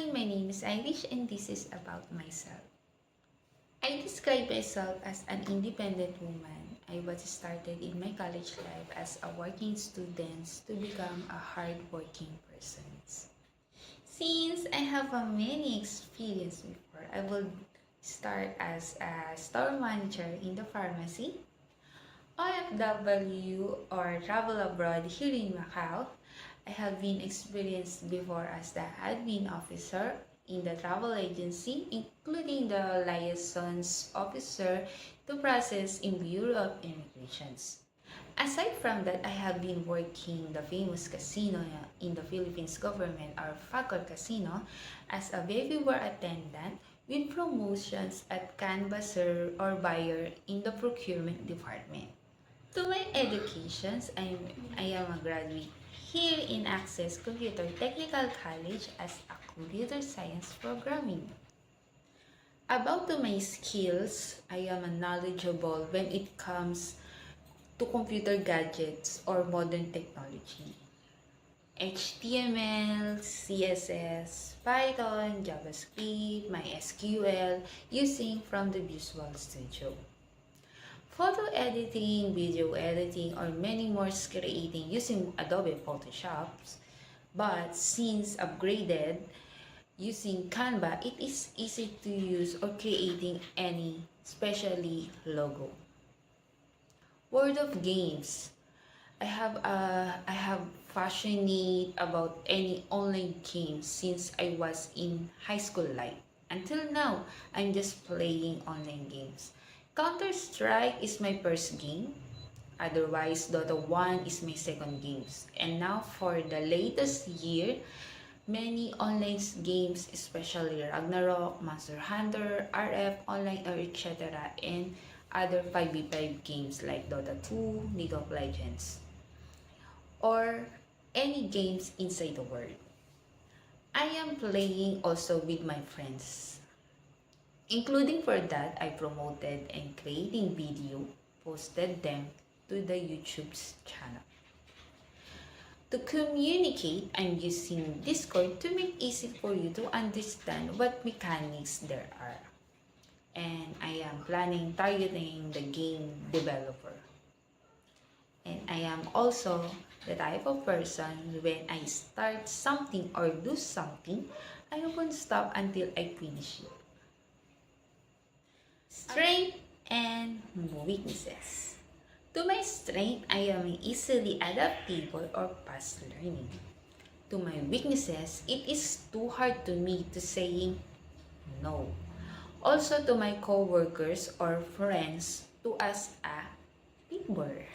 Hi, my name is Irish and this is about myself. I describe myself as an independent woman. I was started in my college life as a working student to become a hardworking person. Since I have a many experience before, I will start as a store manager in the pharmacy, OFW or travel abroad here in Macau. I have been experienced before as the admin officer in the travel agency, including the liaisons officer to process in Bureau of Immigrations. Aside from that, I have been working the famous casino in the Philippines government or Facor Casino as a baby bar attendant with promotions at canvasser or buyer in the procurement department. To my educations, I am a graduate here in Access Computer Technical College as a computer science programming. About to my skills, I am knowledgeable when it comes to computer gadgets or modern technology. HTML, CSS, Python, JavaScript, MySQL using from the Visual Studio. Photo editing, video editing, or many more creating using Adobe Photoshop. But since upgraded using Canva, it is easy to use or creating any, especially logo. World of games. I have passionate about any online games since I was in high school life. Until now, I'm just playing online games. Counter-Strike is my first game. Otherwise, Dota 1 is my second games. And now for the latest year, many online games, especially Ragnarok, Monster Hunter, RF, Online, or etc. and other 5v5 games like Dota 2, League of Legends, or any games inside the world. I am playing also with my friends. Including for that, I promoted and creating video, posted them to the YouTube's channel. To communicate, I'm using Discord to make easy for you to understand what mechanics there are. And I am planning targeting the game developer. And I am also the type of person when I start something or do something, I won't stop until I finish it. Strength and weaknesses. To my strength, I am easily adaptable or fast learning. To my weaknesses, it is too hard to me to saying no. Also to my co-workers or friends to ask a favor.